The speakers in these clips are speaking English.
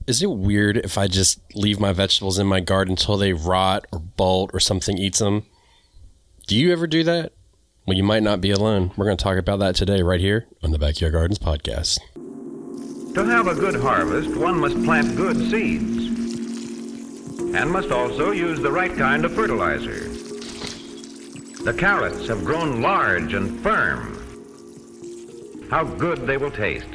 is it weird if I just leave my vegetables in my garden until they rot or bolt or something eats them? Do you ever do that? Well, you might not be alone. We're going to talk about that today right here on the Backyard Gardens podcast. To have a good harvest, one must plant good seeds and must also use the right kind of fertilizer. The carrots have grown large and firm. How good they will taste.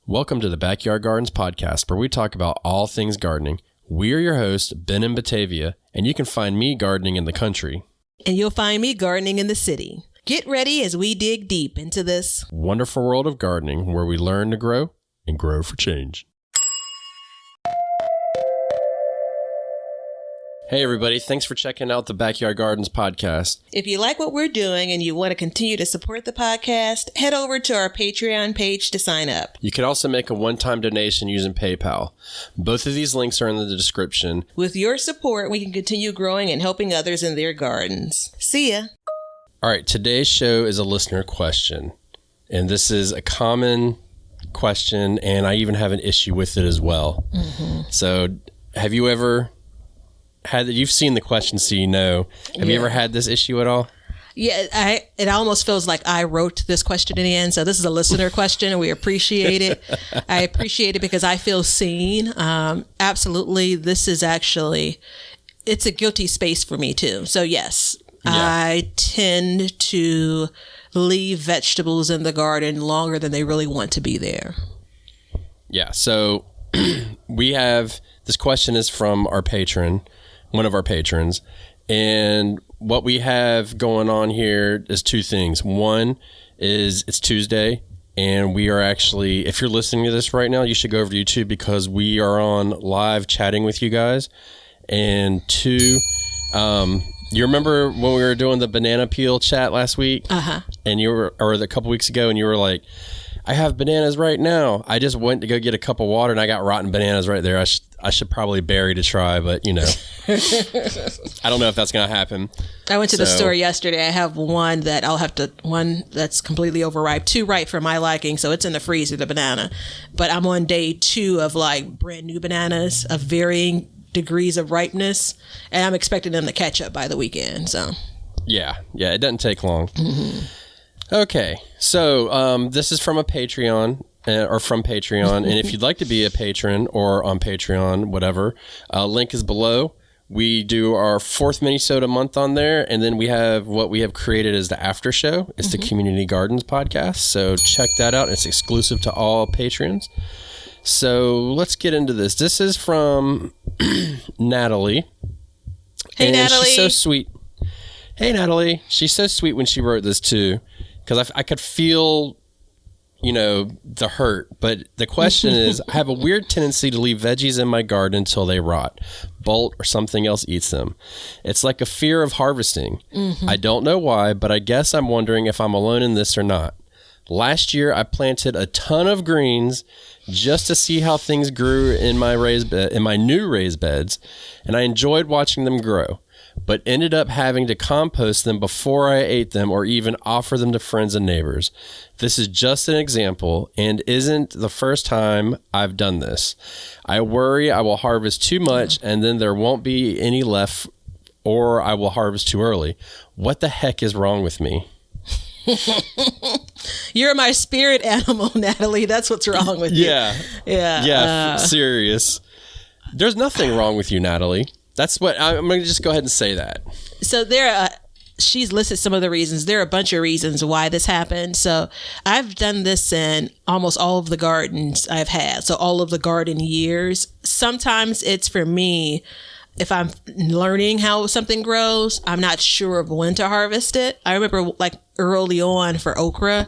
Welcome to the Backyard Gardens podcast, where we talk about all things gardening. We are your hosts, Ben and Batavia, and you can find me gardening in the country. And you'll find me gardening in the city. Get ready as we dig deep into this wonderful world of gardening, where we learn to grow and grow for change. Hey everybody, thanks for checking out the Backyard Gardens podcast. If you like what we're doing and you want to continue to support the podcast, head over to our Patreon page to sign up. You can also make a one-time donation using PayPal. Both of these links are in the description. With your support, we can continue growing and helping others in their gardens. See ya. All right, today's show is a listener question, and this is a common question, and I even have an issue with it as well. So have you ever you've seen the question, so you know. Have you ever had this issue at all? Yeah, it almost feels like I wrote this question in the end. So this is a listener question, and we appreciate it. I appreciate it because I feel seen. Absolutely, this is it's a guilty space for me too. So yes, yeah. I tend to leave vegetables in the garden longer than they really want to be there. Yeah. So we have this question is from our patron. One of our patrons. And what we have going on here is two things. One is it's Tuesday, and we are actually, if you're listening to this right now, you should go over to YouTube because we are on live chatting with you guys. And two, you remember when we were doing the banana peel chat last week? And or a couple weeks ago, and you were like, I have bananas right now. I just went to go get a cup of water and I got rotten bananas right there. I should probably berry to try, but you know, I don't know if that's going to happen. I went to the store yesterday. I have one that's completely overripe, too ripe for my liking. So it's in the freezer, the banana. But I'm on day 2 of like brand new bananas of varying degrees of ripeness. And I'm expecting them to catch up by the weekend. So yeah, it doesn't take long. Okay, so this is from a Patreon, or from Patreon, and if you'd like to be a patron or on Patreon, whatever, link is below. We do our 4th mini-sode a month on there, and then we have what we have created as the after show. It's the Community Gardens podcast, so check that out. It's exclusive to all patrons. So let's get into this. This is from Natalie. Hey, Natalie. She's so sweet. Hey, Natalie. She's so sweet when she wrote this, too. Because I could feel, the hurt. But the question is, I have a weird tendency to leave veggies in my garden until they rot, bolt, or something else eats them. It's like a fear of harvesting. I don't know why, but I guess I'm wondering if I'm alone in this or not. Last year, I planted a ton of greens just to see how things grew in my new raised beds, and I enjoyed watching them grow, but ended up having to compost them before I ate them or even offer them to friends and neighbors. This is just an example and isn't the first time I've done this. I worry I will harvest too much and then there won't be any left, or I will harvest too early. What the heck is wrong with me? You're my spirit animal, Natalie. That's what's wrong with you. Yeah. Serious. There's nothing wrong with you, Natalie. That's what I'm going to just go ahead and say that. So she's listed some of the reasons. There are a bunch of reasons why this happened. So I've done this in almost all of the gardens I've had. So all of the garden years. Sometimes it's for me, if I'm learning how something grows, I'm not sure of when to harvest it. I remember like early on for okra,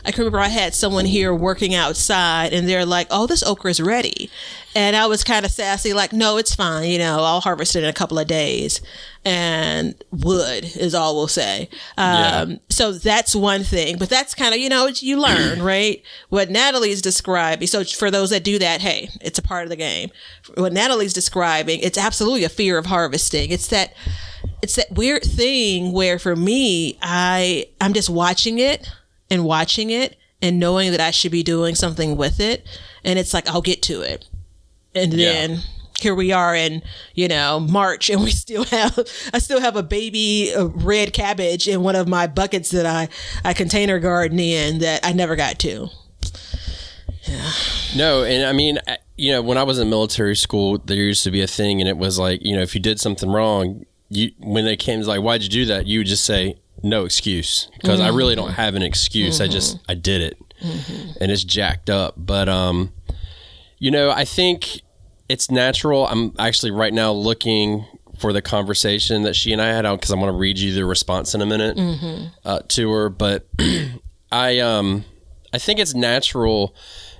I can remember I had someone here working outside and they're like, oh, this okra is ready. And I was kind of sassy, like, no, it's fine. I'll harvest it in a couple of days. And wood is all we'll say. So that's one thing. But that's kind of, you learn, right? What Natalie's describing. So for those that do that, hey, it's a part of the game. What Natalie's describing, it's absolutely a fear of harvesting. It's that weird thing where for me, I'm just watching it. and knowing that I should be doing something with it. And it's like, I'll get to it. And then here we are in, March, and I still have a baby red cabbage in one of my buckets that I container garden in that I never got to. Yeah. No, and I mean, when I was in military school, there used to be a thing, and it was like, if you did something wrong, when they came, it's like, why'd you do that? You would just say, no excuse, because I really don't have an excuse. I did it, and it's jacked up. But, I think it's natural. I'm actually right now looking for the conversation that she and I had out, because I want to read you the response in a minute to her. But I think it's natural.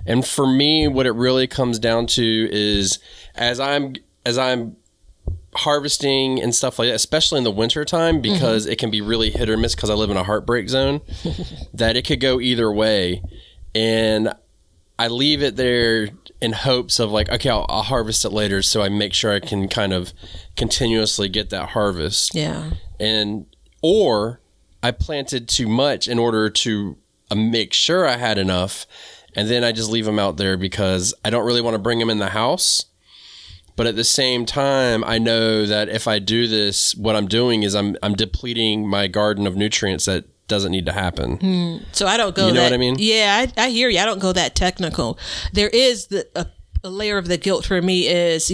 And for me, what it really comes down to is as I'm harvesting and stuff like that, especially in the winter time, because it can be really hit or miss, because I live in a heartbreak zone, that it could go either way. And I leave it there in hopes of like, okay, I'll harvest it later, so I make sure I can kind of continuously get that harvest. Yeah. Or I planted too much in order to make sure I had enough, and then I just leave them out there because I don't really want to bring them in the house. But at the same time, I know that if I do this, what I'm doing is I'm depleting my garden of nutrients that doesn't need to happen. So I don't go. You know what I mean? Yeah, I hear you. I don't go that technical. There is a layer of the guilt for me is,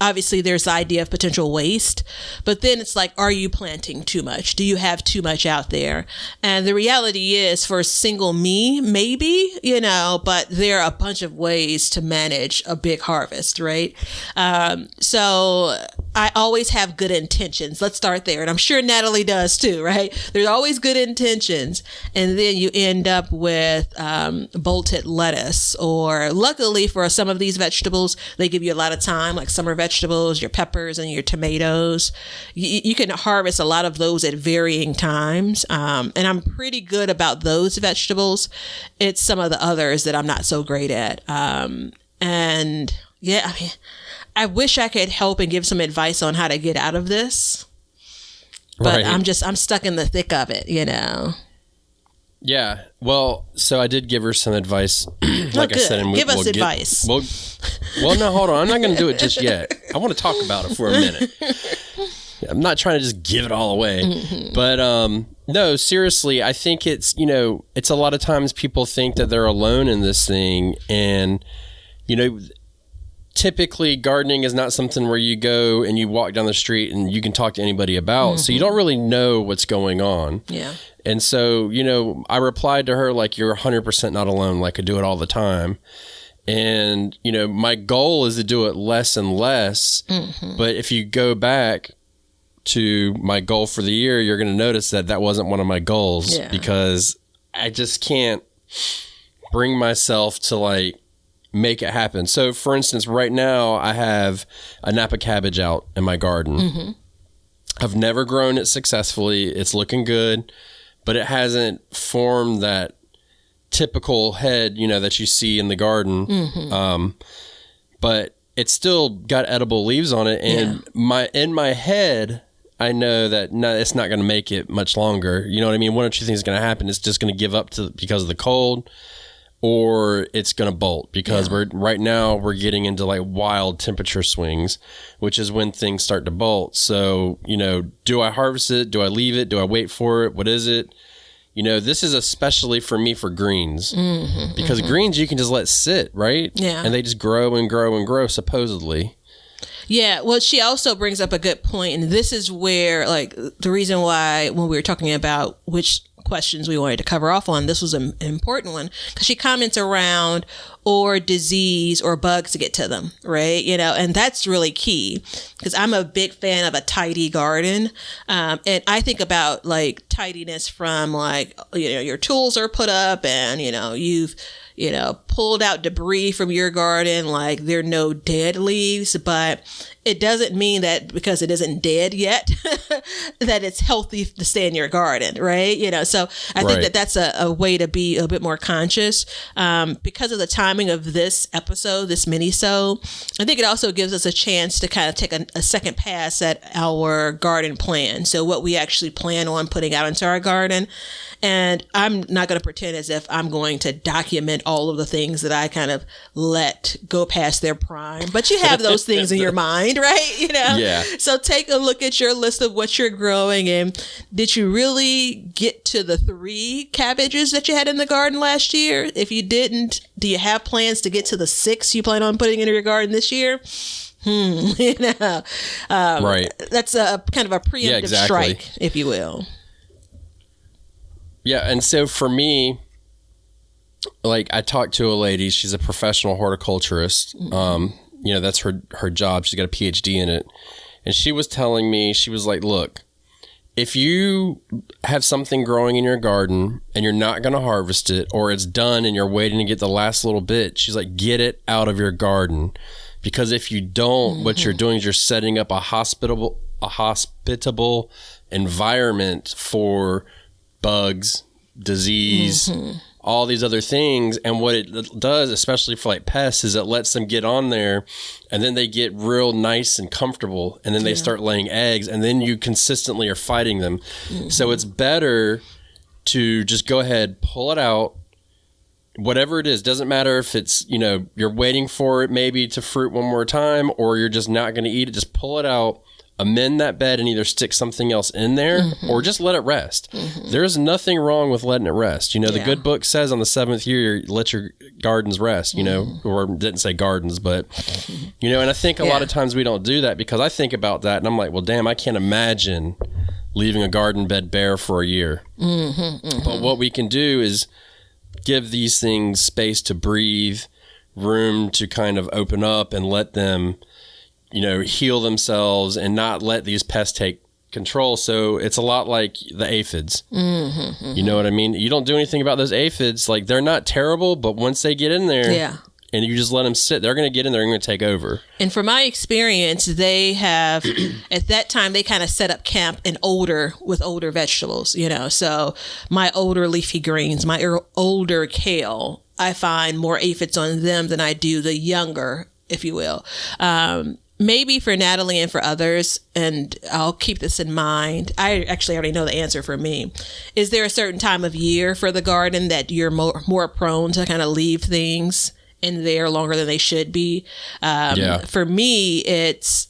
obviously there's the idea of potential waste, but then it's like, are you planting too much? Do you have too much out there? And the reality is, for single me, maybe, but there are a bunch of ways to manage a big harvest, right? So I always have good intentions. Let's start there. And I'm sure Natalie does too, right? There's always good intentions. And then you end up with bolted lettuce, or luckily for some of these vegetables, they give you a lot of time, like summer vegetables, your peppers and your tomatoes. You can harvest a lot of those at varying times. And I'm pretty good about those vegetables. It's some of the others that I'm not so great at. And yeah, I mean, I wish I could help and give some advice on how to get out of this, but right. I'm stuck in the thick of it, Yeah. Well, so I did give her some advice. Like I said, and give us advice. Well, no, hold on. I'm not going to do it just yet. I want to talk about it for a minute. I'm not trying to just give it all away, but no, seriously, I think it's a lot of times people think that they're alone in this thing, and typically gardening is not something where you go and you walk down the street and you can talk to anybody about. So you don't really know what's going on. Yeah. And so, I replied to her like, you're 100% not alone. Like, I do it all the time. And, my goal is to do it less and less. But if you go back to my goal for the year, you're going to notice that wasn't one of my goals, because I just can't bring myself to like make it happen. So for instance, right now I have a Napa cabbage out in my garden. I've never grown it successfully. It's looking good, but it hasn't formed that typical head, that you see in the garden. But it's still got edible leaves on it. And in my head, I know that it's not going to make it much longer. You know what I mean? One or two things is going to happen. It's just going to give up because of the cold, or it's going to bolt, because right now we're getting into like wild temperature swings, which is when things start to bolt. So, do I harvest it? Do I leave it? Do I wait for it? What is it? This is especially for me for greens, because greens you can just let sit, right? Yeah. And they just grow and grow and grow, supposedly. Yeah, well, she also brings up a good point, and this is where, like, the reason why when we were talking about which questions we wanted to cover off on, this was an important one, because she comments around or disease or bugs to get to them, right? And that's really key, because I'm a big fan of a tidy garden, and I think about like tidiness from like, your tools are put up, and you've pulled out debris from your garden, like there are no dead leaves, but it doesn't mean that because it isn't dead yet that it's healthy to stay in your garden, right? So I think that's a way to be a bit more conscious, because of the time timing of this episode, this mini-so, I think it also gives us a chance to kind of take a second pass at our garden plan. So what we actually plan on putting out into our garden. And I'm not going to pretend as if I'm going to document all of the things that I kind of let go past their prime. But you have those things in your mind, right? You know? Yeah. So take a look at your list of what you're growing. And did you really get to the 3 cabbages that you had in the garden last year? If you didn't, do you have plans to get to the 6 you plan on putting into your garden this year? You know, Right. That's a kind of a preemptive strike, if you will. Yeah, and so for me, like I talked to a lady, she's a professional horticulturist. You know, that's her job. She's got a PhD in it. And she was telling me, she was like, look, if you have something growing in your garden and you're not going to harvest it, or it's done and you're waiting to get the last little bit, she's like, get it out of your garden. Because if you don't, what you're doing is you're setting up a hospitable environment for bugs, disease, all these other things. And what it does, especially for like pests, is it lets them get on there and then they get real nice and comfortable, and then they start laying eggs, and then you consistently are fighting them. So it's better to just go ahead, pull it out, whatever it is. Doesn't matter if it's, you know, you're waiting for it maybe to fruit one more time, or you're just not going to eat it. Just pull it out, amend that bed, and either stick something else in there or just let it rest. There's nothing wrong with letting it rest. You know, the good book says on the 7th year, let your gardens rest, you know, or didn't say gardens, but, you know, and I think a lot of times we don't do that, because I think about that and I'm like, well, damn, I can't imagine leaving a garden bed bare for a year. But what we can do is give these things space to breathe, room to kind of open up and let them, you know, heal themselves and not let these pests take control. So it's a lot like the aphids. You know what I mean? You don't do anything about those aphids. Like, they're not terrible, but once they get in there and you just let them sit, they're going to get in there and going to take over. And from my experience, they have, at that time, they kind of set up camp with older vegetables, you know. So my older leafy greens, my older kale, I find more aphids on them than I do the younger, if you will. Maybe for Natalie and for others, and I'll keep this in mind, I actually already know the answer for me. Is there a certain time of year for the garden that you're more prone to kind of leave things in there longer than they should be? For me, it's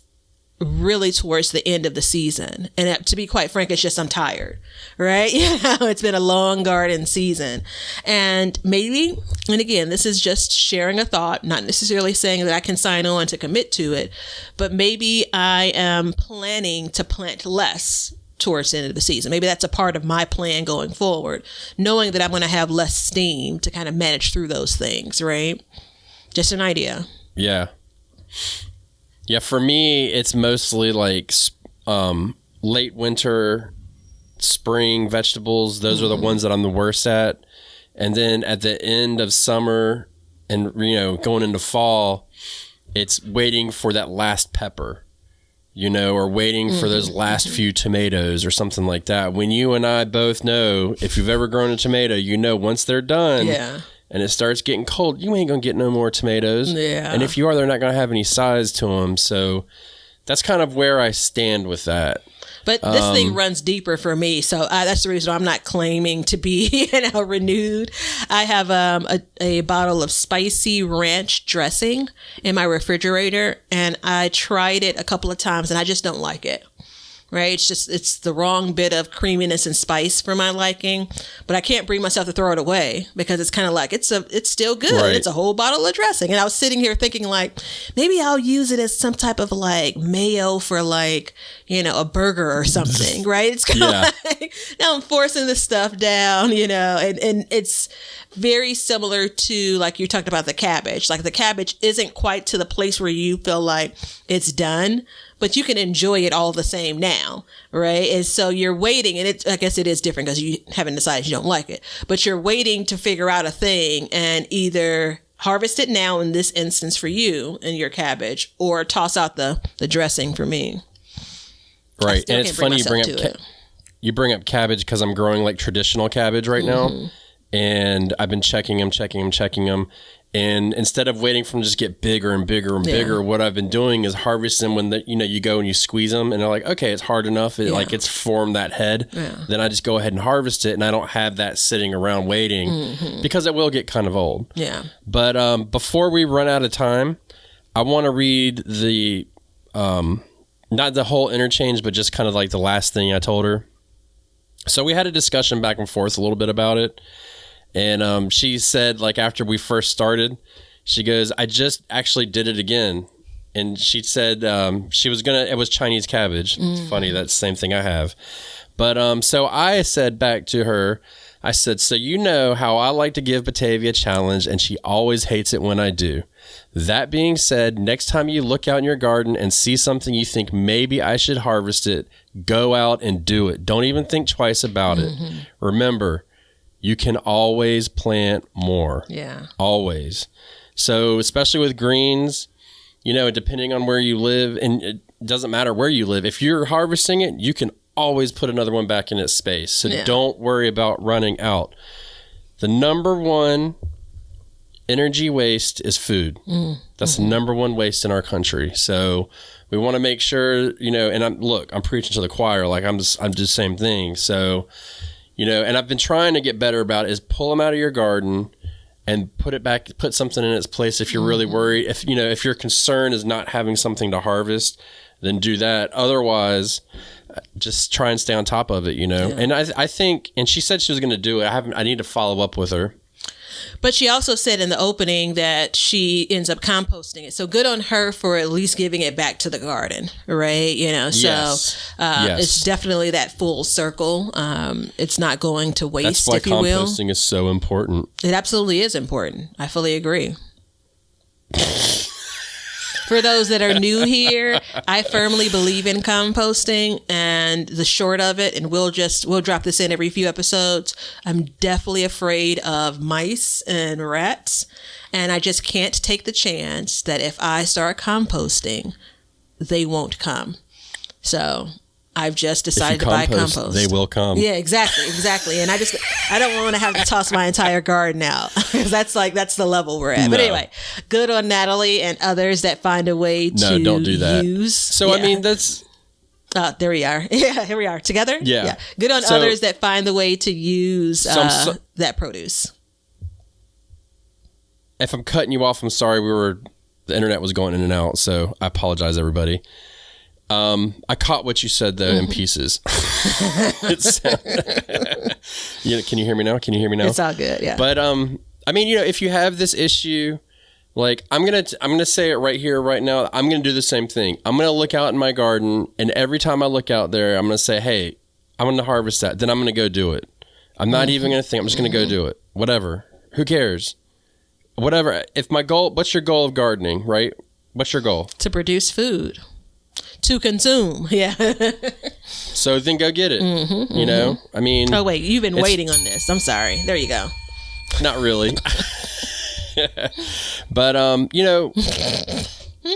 really towards the end of the season. And to be quite frank, it's just I'm tired, right? You know, it's been a long garden season. And maybe, and again, this is just sharing a thought, not necessarily saying that I can sign on to commit to it, but maybe I am planning to plant less towards the end of the season. Maybe that's a part of my plan going forward, knowing that I'm going to have less steam to kind of manage through those things, right? Just an idea. Yeah. Yeah, for me, it's mostly like late winter, spring vegetables. Those are the ones that I'm the worst at. And then at the end of summer and, you know, going into fall, it's waiting for that last pepper, you know, or waiting for those last few tomatoes or something like that. When you and I both know, if you've ever grown a tomato, you know once they're done and it starts getting cold, you ain't going to get no more tomatoes. And if you are, they're not going to have any size to them. So that's kind of where I stand with that. But this thing runs deeper for me. So that's the reason I'm not claiming to be, you know, renewed. I have a bottle of spicy ranch dressing in my refrigerator, and I tried it a couple of times and I just don't like it. Right? It's the wrong bit of creaminess and spice for my liking, but I can't bring myself to throw it away because it's kind of like, it's still good. Right. It's a whole bottle of dressing. And I was sitting here thinking like, maybe I'll use it as some type of like mayo for like, you know, a burger or something, right? It's kind of like, now I'm forcing this stuff down, you know, and it's very similar to like you talked about the cabbage. Like the cabbage isn't quite to the place where you feel like it's done, but you can enjoy it all the same now, right? And so you're waiting, and I guess it is different because you haven't decided you don't like it, but you're waiting to figure out a thing and either harvest it now in this instance for you and your cabbage, or toss out the dressing for me. Right. And it's funny you bring up cabbage because I'm growing like traditional cabbage right now. And I've been checking them. And instead of waiting for them to just get bigger and bigger and bigger, what I've been doing is harvesting when you go and you squeeze them and they're like, okay, it's hard enough. Like it's formed that head. Yeah. Then I just go ahead and harvest it, and I don't have that sitting around waiting because it will get kind of old. Yeah. But before we run out of time, I want to read the, not the whole interchange, but just kind of like the last thing I told her. So we had a discussion back and forth a little bit about it. And she said, like, after we first started, she goes, I just actually did it again. And she said she was going to, it was Chinese cabbage. It's funny, that's the same thing I have. But so I said back to her, I said, so you know how I like to give Batavia a challenge, and she always hates it when I do. That being said, next time you look out in your garden and see something you think maybe I should harvest it, go out and do it. Don't even think twice about it. Remember, you can always plant more. Yeah. Always. So especially with greens, depending on where you live, and it doesn't matter where you live, if you're harvesting it, you can always put another one back in its space. So don't worry about running out. The number one energy waste is food. That's the number one waste in our country. So we want to make sure, and I'm preaching to the choir, like I'm just the same thing. So, and I've been trying to get better about it, is pull them out of your garden and put it back, put something in its place. If you're really worried, if your concern is not having something to harvest, then do that. Otherwise, just try and stay on top of it, And I think, and she said she was going to do it. I need to follow up with her. But she also said in the opening that she ends up composting it. So good on her for at least giving it back to the garden, right? It's definitely that full circle. It's not going to waste, if you will. That's why composting is so important. It absolutely is important. I fully agree. For those that are new here, I firmly believe in composting, and the short of it, and we'll drop this in every few episodes. I'm definitely afraid of mice and rats, and I just can't take the chance that if I start composting, they won't come. So I've just decided to buy compost. They will come. Yeah, exactly. And I don't want to have to toss my entire garden out, because that's the level we're at. No. But anyway, good on Natalie and others that find a way to don't do that. use. So I mean, that's. There we are. Yeah, here we are together. Yeah. Good on others that find the way to use that produce. If I'm cutting you off, I'm sorry. The internet was going in and out, so I apologize, everybody. I caught what you said though in pieces. Can you hear me now? It's all good. Yeah. But I mean, if you have this issue, like I'm gonna say it right here, right now. I'm gonna do the same thing. I'm gonna look out in my garden, and every time I look out there, I'm gonna say, "Hey, I'm gonna harvest that." Then I'm gonna go do it. I'm not even gonna think. I'm just gonna go do it. Whatever. Who cares? Whatever. If my goal, what's your goal of gardening? Right? What's your goal? To produce food. To consume, yeah. So then go get it. I mean. Oh wait, you've been waiting on this. I'm sorry. There you go. Not really. But I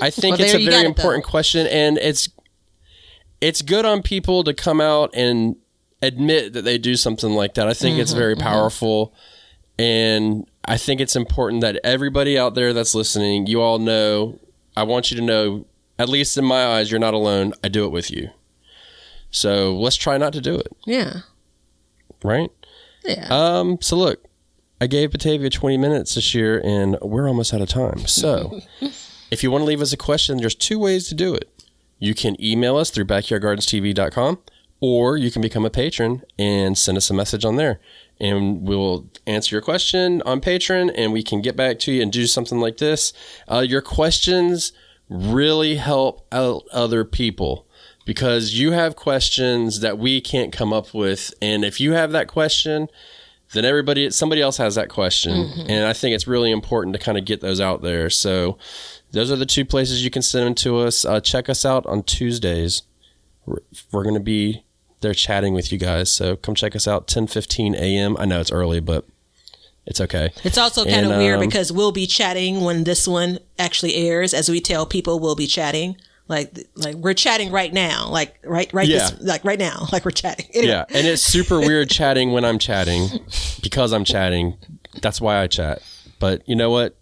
think it's a very important question, and it's good on people to come out and admit that they do something like that. I think it's very powerful, and I think it's important that everybody out there that's listening, you all know. I want you to know. At least in my eyes, you're not alone. I do it with you. So let's try not to do it. Yeah. Right? Yeah. So look, I gave Batavia 20 minutes this year, and we're almost out of time. So if you want to leave us a question, there's two ways to do it. You can email us through backyardgardenstv.com, or you can become a patron and send us a message on there. And we'll answer your question on Patreon, and we can get back to you and do something like this. Your questions really help out other people, because you have questions that we can't come up with, and if you have that question, then somebody else has that question. And I think it's really important to kind of get those out there. So those are the two places you can send them to us. Check us out on Tuesdays. We're going to be there chatting with you guys, so come check us out. 10:15 a.m. I know it's early, but it's okay. It's also kind of weird because we'll be chatting when this one actually airs. As we tell people, we'll be chatting like we're chatting right now, like right now, like we're chatting. Anyway. Yeah, and it's super weird chatting when I'm chatting, because I'm chatting. That's why I chat. But you know what?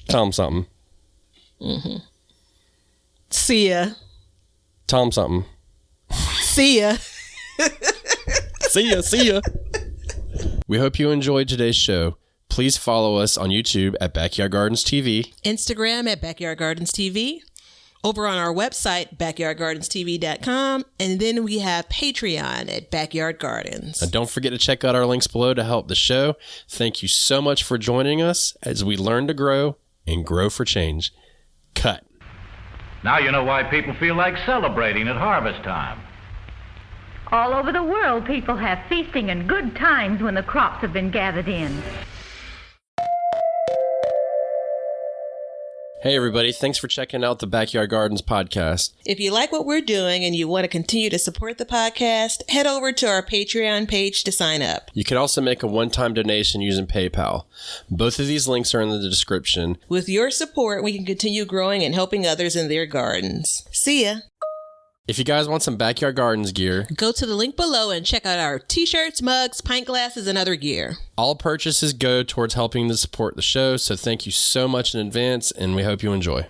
Tom something. See ya. Tom something. See ya. See ya. We hope you enjoyed today's show. Please follow us on YouTube at Backyard Gardens TV. Instagram at Backyard Gardens TV. Over on our website, backyardgardenstv.com. And then we have Patreon at Backyard Gardens. And don't forget to check out our links below to help the show. Thank you so much for joining us as we learn to grow and grow for change. Cut. Now you know why people feel like celebrating at harvest time. All over the world, people have feasting and good times when the crops have been gathered in. Hey, everybody. Thanks for checking out the Backyard Gardens podcast. If you like what we're doing and you want to continue to support the podcast, head over to our Patreon page to sign up. You can also make a one-time donation using PayPal. Both of these links are in the description. With your support, we can continue growing and helping others in their gardens. See ya. If you guys want some Backyard Gardens gear, Go to the link below and check out our t-shirts, mugs, pint glasses, and other gear. all purchases go towards helping to support the show, so thank you so much in advance, and we hope you enjoy.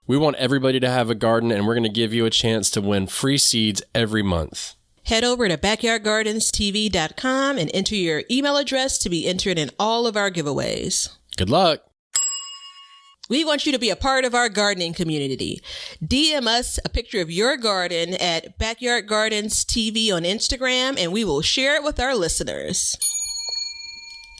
We want everybody to have a garden, and we're going to give you a chance to win free seeds every month. Head over to backyardgardenstv.com and enter your email address to be entered in all of our giveaways. Good luck! We want you to be a part of our gardening community. DM us a picture of your garden at Backyard Gardens TV on Instagram, and we will share it with our listeners.